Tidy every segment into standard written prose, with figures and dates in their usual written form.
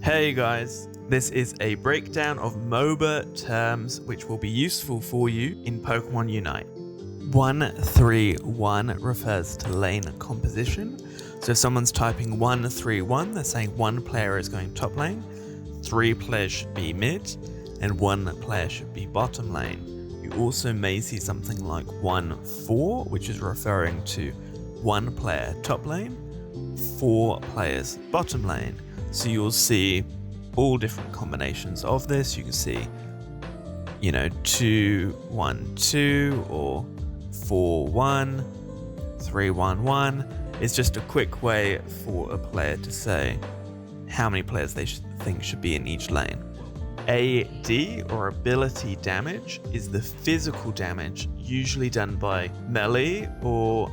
Hey guys, this is a breakdown of MOBA terms which will be useful for you in Pokemon Unite. 1-3-1 refers to lane composition. So if someone's typing 1-3-1, they're saying one player is going top lane, 3 players should be mid, and 1 player should be bottom lane. You also may see something like 1-4, which is referring to 1 player top lane, 4 players bottom lane. So you'll see all different combinations of this. You can see, 2-1-2 or 4-1, 3-1-1. It's just a quick way for a player to say how many players they think should be in each lane. AD, or ability damage, is the physical damage usually done by melee or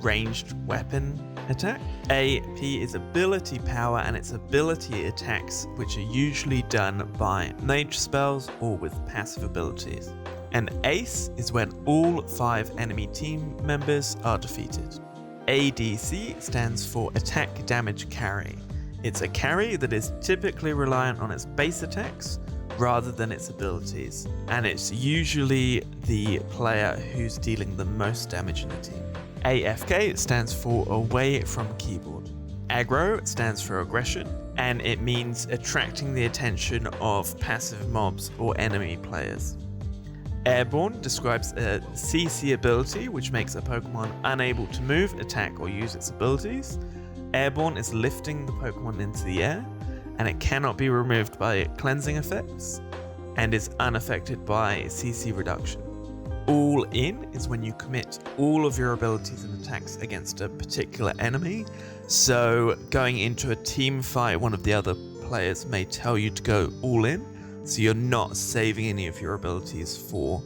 ranged weapon attack. AP is ability power, and its ability attacks, which are usually done by mage spells or with passive abilities. And Ace is when all 5 enemy team members are defeated. ADC stands for attack damage carry. It's a carry that is typically reliant on its base attacks rather than its abilities, and it's usually the player who's dealing the most damage in a team. AFK stands for away from keyboard. AGGRO stands for aggression, and it means attracting the attention of passive mobs or enemy players. AIRBORNE describes a CC ability which makes a Pokemon unable to move, attack, or use its abilities. AIRBORNE is lifting the Pokemon into the air, and it cannot be removed by cleansing effects, and is unaffected by CC reduction. All in is when you commit all of your abilities and attacks against a particular enemy. So going into a team fight, one of the other players may tell you to go all in, so you're not saving any of your abilities for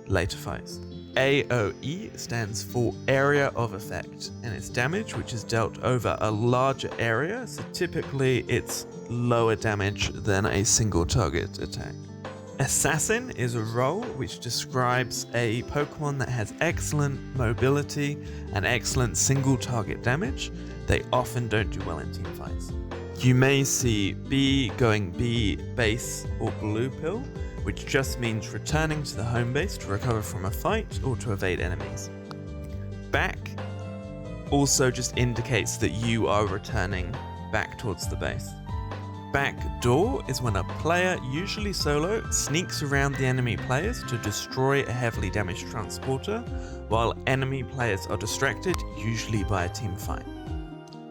later fights. AOE stands for area of effect, and it's damage which is dealt over a larger area, so typically it's lower damage than a single target attack. Assassin is a role which describes a Pokemon that has excellent mobility and excellent single target damage. They often don't do well in team fights. You may see B going B base or blue pill, which just means returning to the home base to recover from a fight or to evade enemies. Back also just indicates that you are returning back towards the base. Backdoor is when a player, usually solo, sneaks around the enemy players to destroy a heavily damaged transporter, while enemy players are distracted, usually by a team fight.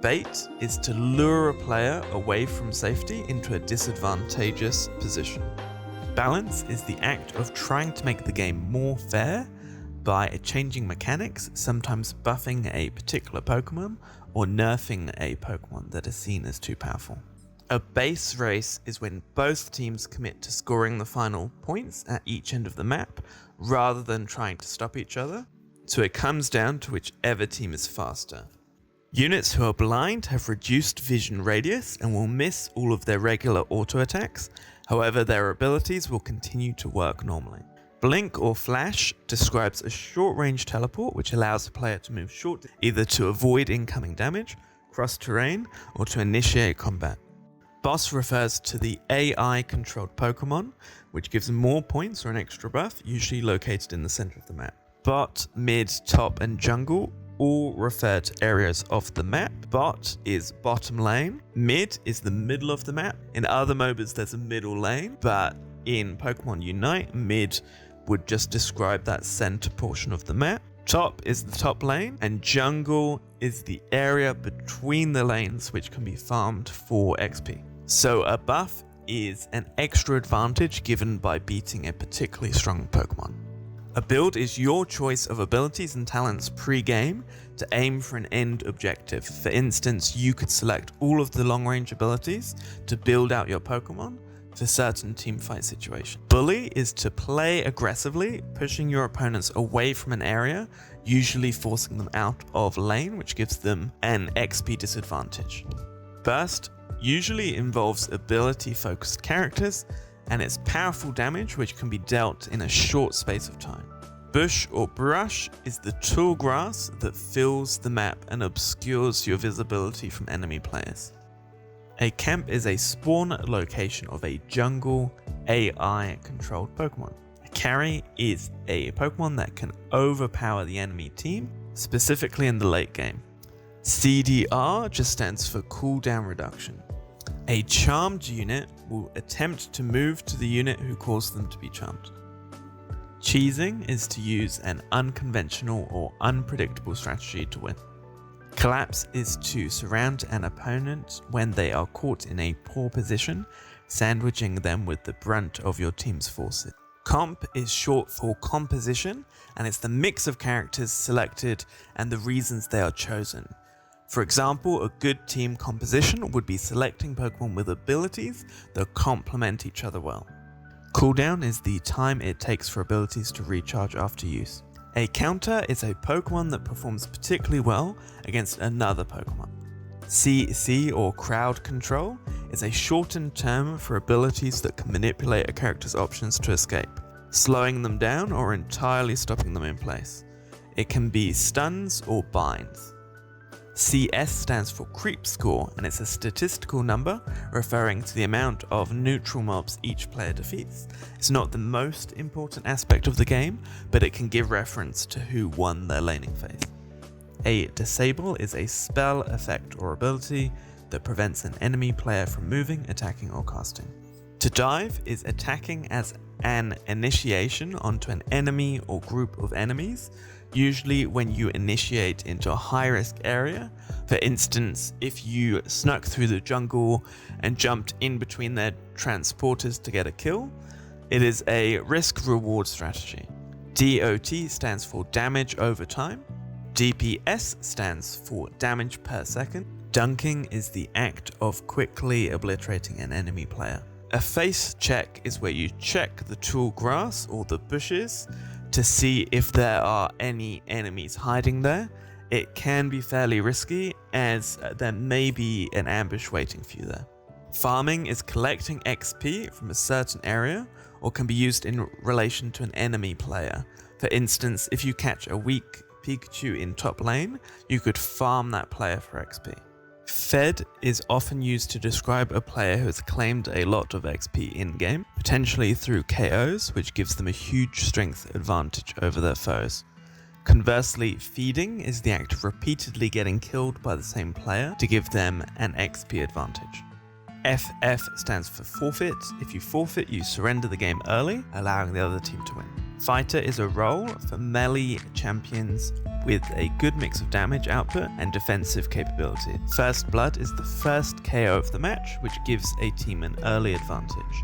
Bait is to lure a player away from safety into a disadvantageous position. Balance is the act of trying to make the game more fair by changing mechanics, sometimes buffing a particular Pokemon or nerfing a Pokemon that is seen as too powerful. A base race is when both teams commit to scoring the final points at each end of the map, rather than trying to stop each other, so it comes down to whichever team is faster. Units who are blind have reduced vision radius and will miss all of their regular auto attacks, however their abilities will continue to work normally. Blink or Flash describes a short-range teleport which allows a player to move short, either to avoid incoming damage, cross terrain, or to initiate combat. Boss refers to the AI-controlled Pokemon, which gives more points or an extra buff, usually located in the center of the map. Bot, mid, top, and jungle all refer to areas of the map. Bot is bottom lane, mid is the middle of the map. In other MOBAs there's a middle lane, but in Pokemon Unite, mid would just describe that center portion of the map. Top is the top lane, and jungle is the area between the lanes which can be farmed for XP. So a buff is an extra advantage given by beating a particularly strong Pokemon. A build is your choice of abilities and talents pre-game to aim for an end objective. For instance, you could select all of the long-range abilities to build out your Pokemon for certain teamfight situations. Bully is to play aggressively, pushing your opponents away from an area, usually forcing them out of lane, which gives them an XP disadvantage. Burst usually involves ability-focused characters, and it's powerful damage which can be dealt in a short space of time. Bush or brush is the tall grass that fills the map and obscures your visibility from enemy players. A camp is a spawn location of a jungle AI controlled Pokemon. A carry is a Pokemon that can overpower the enemy team, specifically in the late game. CDR just stands for cooldown reduction. A charmed unit will attempt to move to the unit who caused them to be charmed. Cheesing is to use an unconventional or unpredictable strategy to win. Collapse is to surround an opponent when they are caught in a poor position, sandwiching them with the brunt of your team's forces. Comp is short for composition, and it's the mix of characters selected and the reasons they are chosen. For example, a good team composition would be selecting Pokemon with abilities that complement each other well. Cooldown is the time it takes for abilities to recharge after use. A counter is a Pokemon that performs particularly well against another Pokemon. CC or crowd control is a shortened term for abilities that can manipulate a character's options to escape, slowing them down or entirely stopping them in place. It can be stuns or binds. CS stands for creep score, and it's a statistical number referring to the amount of neutral mobs each player defeats. It's not the most important aspect of the game, but it can give reference to who won their laning phase. A disable is a spell, effect, or ability that prevents an enemy player from moving, attacking, or casting. To dive is attacking as an initiation onto an enemy or group of enemies, usually when you initiate into a high-risk area. For instance, if you snuck through the jungle and jumped in between their transporters to get a kill, it is a risk-reward strategy. DOT stands for damage over time. DPS stands for damage per second. Dunking is the act of quickly obliterating an enemy player. A face check is where you check the tall grass or the bushes to see if there are any enemies hiding there. It can be fairly risky, as there may be an ambush waiting for you there. Farming is collecting XP from a certain area, or can be used in relation to an enemy player. For instance, if you catch a weak Pikachu in top lane, you could farm that player for XP. Fed is often used to describe a player who has claimed a lot of XP in-game, potentially through KOs, which gives them a huge strength advantage over their foes. Conversely, feeding is the act of repeatedly getting killed by the same player to give them an XP advantage. FF stands for forfeit. If you forfeit, you surrender the game early, allowing the other team to win. Fighter is a role for melee champions with a good mix of damage output and defensive capability. First Blood is the first KO of the match, which gives a team an early advantage.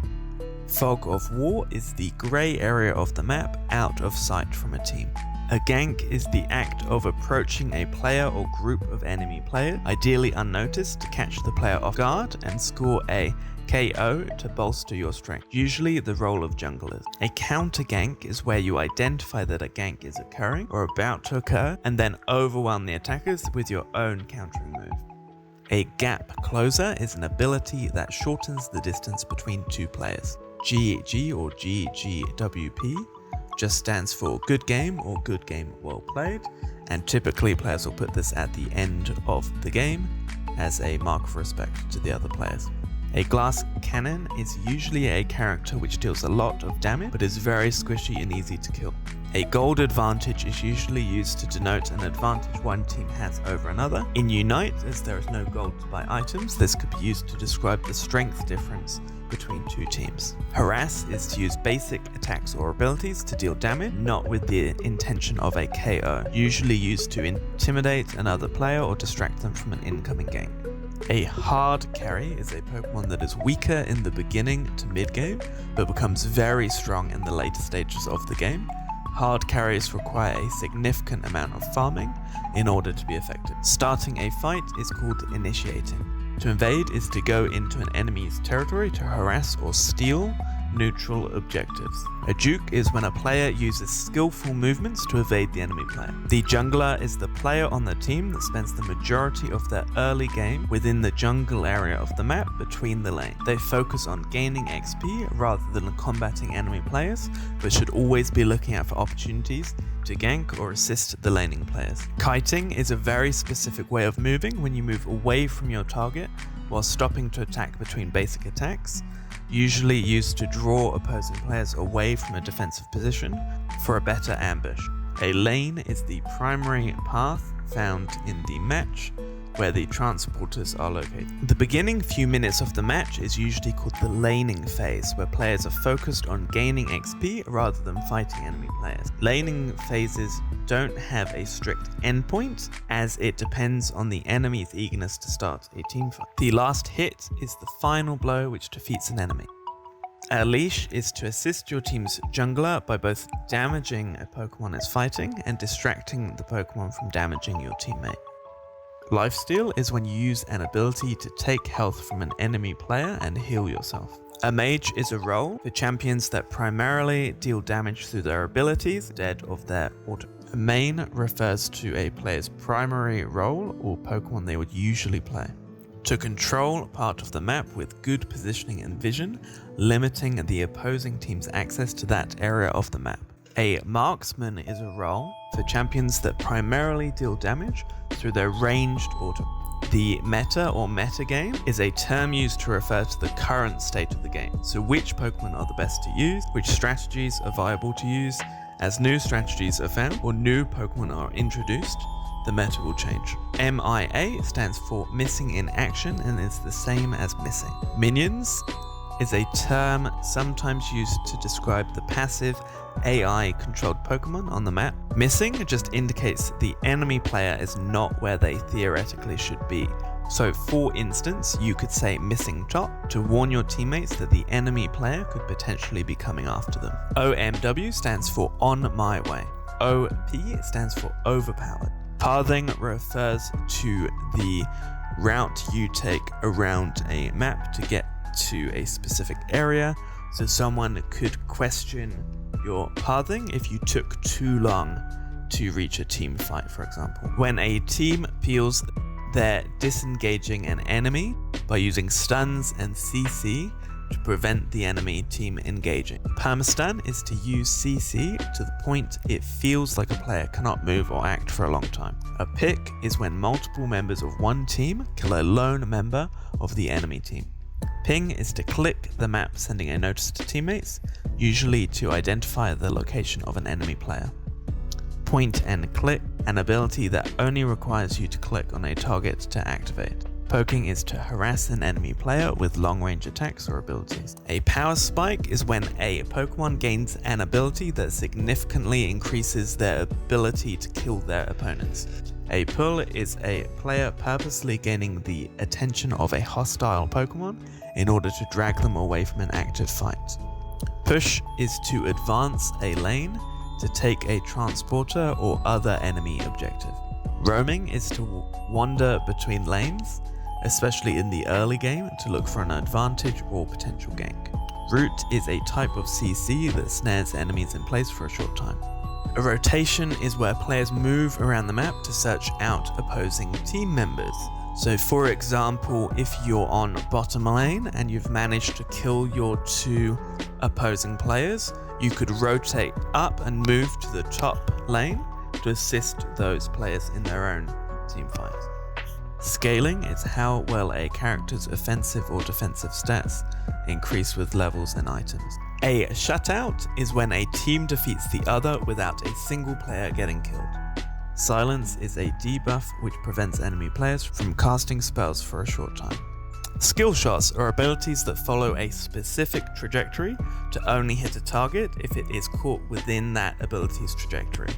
Fog of War is the grey area of the map out of sight from a team. A gank is the act of approaching a player or group of enemy players, ideally unnoticed, to catch the player off guard and score a KO to bolster your strength, usually the role of junglers. A counter gank is where you identify that a gank is occurring or about to occur and then overwhelm the attackers with your own countering move. A gap closer is an ability that shortens the distance between two players. GG or GGWP just stands for good game or good game well played, and typically players will put this at the end of the game as a mark of respect to the other players. A glass cannon is usually a character which deals a lot of damage but is very squishy and easy to kill. A gold advantage is usually used to denote an advantage one team has over another. In Unite, as there is no gold to buy items, this could be used to describe the strength difference between two teams. Harass is to use basic attacks or abilities to deal damage, not with the intention of a KO, usually used to intimidate another player or distract them from an incoming gank. A hard carry is a Pokemon that is weaker in the beginning to mid-game, but becomes very strong in the later stages of the game. Hard carries require a significant amount of farming in order to be effective. Starting a fight is called initiating. To invade is to go into an enemy's territory to harass or steal neutral objectives. A juke is when a player uses skillful movements to evade the enemy player. The jungler is the player on the team that spends the majority of their early game within the jungle area of the map between the lanes. They focus on gaining XP rather than combating enemy players, but should always be looking out for opportunities to gank or assist the laning players. Kiting is a very specific way of moving when you move away from your target while stopping to attack between basic attacks, usually used to draw opposing players away from a defensive position for a better ambush. A lane is the primary path found in the match where the transporters are located. The beginning few minutes of the match is usually called the laning phase, where players are focused on gaining XP rather than fighting enemy players. Laning phases don't have a strict endpoint, as it depends on the enemy's eagerness to start a team fight. The last hit is the final blow which defeats an enemy. A leash is to assist your team's jungler by both damaging a Pokemon it's fighting and distracting the Pokemon from damaging your teammate. Lifesteal is when you use an ability to take health from an enemy player and heal yourself. A mage is a role for champions that primarily deal damage through their abilities instead of their auto. A main refers to a player's primary role or Pokemon they would usually play. To control part of the map with good positioning and vision, limiting the opposing team's access to that area of the map. A marksman is a role for champions that primarily deal damage through their ranged auto. The meta or metagame is a term used to refer to the current state of the game, so which Pokemon are the best to use, which strategies are viable to use. As new strategies are found or new Pokemon are introduced, the meta will change. MIA stands for missing in action and is the same as missing. Minions is a term sometimes used to describe the passive AI-controlled Pokemon on the map. Missing just indicates the enemy player is not where they theoretically should be. So for instance, you could say missing top to warn your teammates that the enemy player could potentially be coming after them. OMW stands for on my way. OP stands for overpowered. Pathing refers to the route you take around a map to get to a specific area, so someone could question your pathing if you took too long to reach a team fight, for example. When a team feels they're disengaging an enemy by using stuns and CC to prevent the enemy team engaging. Permastun is to use CC to the point it feels like a player cannot move or act for a long time. A pick is when multiple members of one team kill a lone member of the enemy team. Ping is to click the map, sending a notice to teammates, usually to identify the location of an enemy player. Point and click, an ability that only requires you to click on a target to activate. Poking is to harass an enemy player with long-range attacks or abilities. A power spike is when a Pokemon gains an ability that significantly increases their ability to kill their opponents. A pull is a player purposely gaining the attention of a hostile Pokemon in order to drag them away from an active fight. Push is to advance a lane to take a transporter or other enemy objective. Roaming is to wander between lanes, especially in the early game, to look for an advantage or potential gank. Root is a type of CC that snares enemies in place for a short time. A rotation is where players move around the map to search out opposing team members. So for example, if you're on bottom lane and you've managed to kill your two opposing players, you could rotate up and move to the top lane to assist those players in their own team fights. Scaling is how well a character's offensive or defensive stats increase with levels and items. A shutout is when a team defeats the other without a single player getting killed. Silence is a debuff which prevents enemy players from casting spells for a short time. Skill shots are abilities that follow a specific trajectory to only hit a target if it is caught within that ability's trajectory.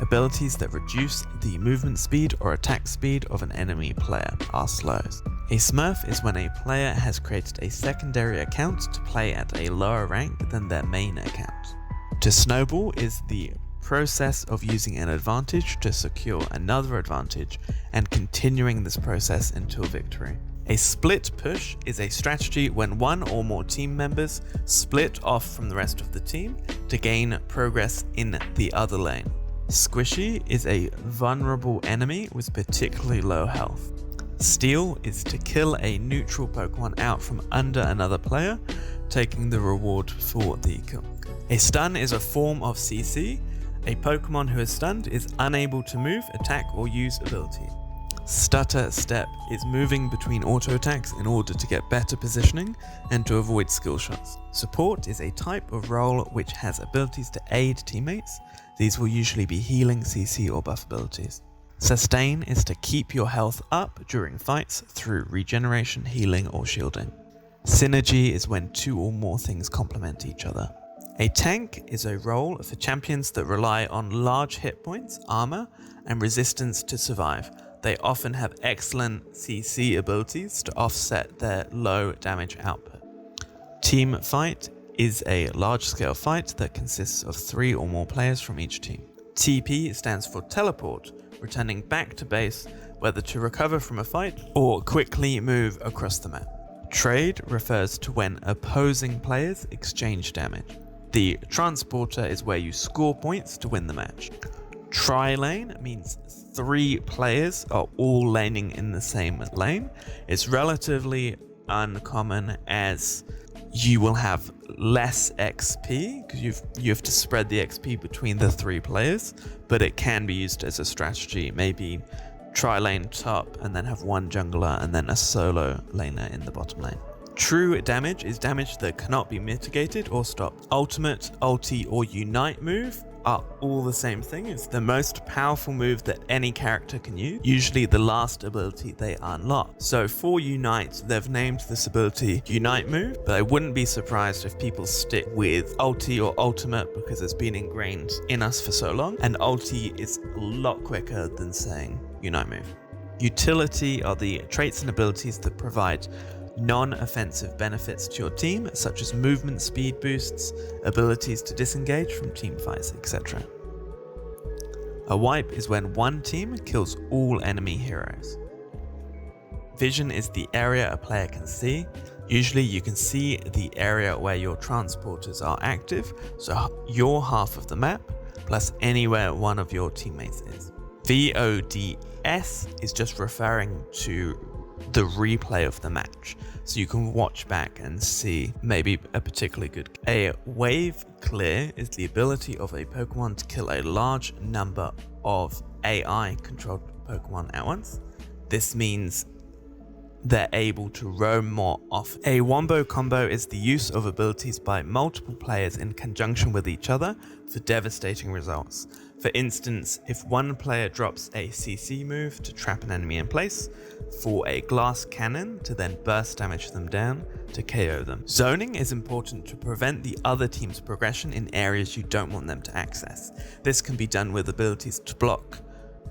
Abilities that reduce the movement speed or attack speed of an enemy player are slows. A smurf is when a player has created a secondary account to play at a lower rank than their main account. To snowball is the process of using an advantage to secure another advantage and continuing this process until victory. A split push is a strategy when one or more team members split off from the rest of the team to gain progress in the other lane. Squishy is a vulnerable enemy with particularly low health. Steal is to kill a neutral Pokemon out from under another player, taking the reward for the kill. A stun is a form of CC. A Pokemon who is stunned is unable to move, attack, or use ability. Stutter step is moving between auto attacks in order to get better positioning and to avoid skill shots. Support is a type of role which has abilities to aid teammates. These will usually be healing, CC or buff abilities. Sustain is to keep your health up during fights through regeneration, healing or shielding. Synergy is when two or more things complement each other. A tank is a role for champions that rely on large hit points, armor, and resistance to survive. They often have excellent CC abilities to offset their low damage output. Team fight is a large-scale fight that consists of 3 or more players from each team. TP stands for teleport, returning back to base, whether to recover from a fight or quickly move across the map. Trade refers to when opposing players exchange damage. The transporter is where you score points to win the match. Tri-lane means 3 players are all laning in the same lane. It's relatively uncommon as you will have less XP because you have to spread the XP between the 3 players, but it can be used as a strategy. Maybe tri-lane top and then have 1 jungler and then a solo laner in the bottom lane. True damage is damage that cannot be mitigated or stopped. Ultimate, ulti, or unite move are all the same thing. It's the most powerful move that any character can use, usually the last ability they unlock. So for Unite, they've named this ability Unite move, but I wouldn't be surprised if people stick with ulti or ultimate because it's been ingrained in us for so long, and ulti is a lot quicker than saying Unite move. Utility are the traits and abilities that provide non-offensive benefits to your team, such as movement speed boosts, abilities to disengage from team fights, etc. A wipe is when one team kills all enemy heroes. Vision is the area a player can see. Usually you can see the area where your transporters are active, so your half of the map, plus anywhere one of your teammates is. VODS is just referring to the replay of the match, so you can watch back and see maybe a particularly good. A wave clear is the ability of a Pokemon to kill a large number of AI controlled Pokemon at once. This means they're able to roam more often. A Wombo combo is the use of abilities by multiple players in conjunction with each other for devastating results. For instance, if one player drops a CC move to trap an enemy in place, for a glass cannon to then burst damage them down to KO them. Zoning is important to prevent the other team's progression in areas you don't want them to access. This can be done with abilities to block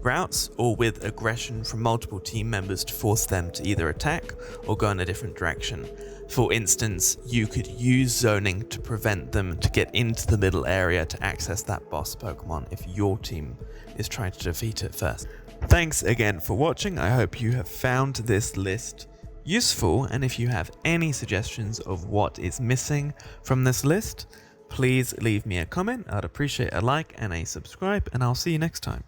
routes or with aggression from multiple team members to force them to either attack or go in a different direction. For instance, you could use zoning to prevent them to get into the middle area to access that boss Pokemon if your team is trying to defeat it first. Thanks again for watching. I hope you have found this list useful, and if you have any suggestions of what is missing from this list, please leave me a comment. I'd appreciate a like and a subscribe, and I'll see you next time.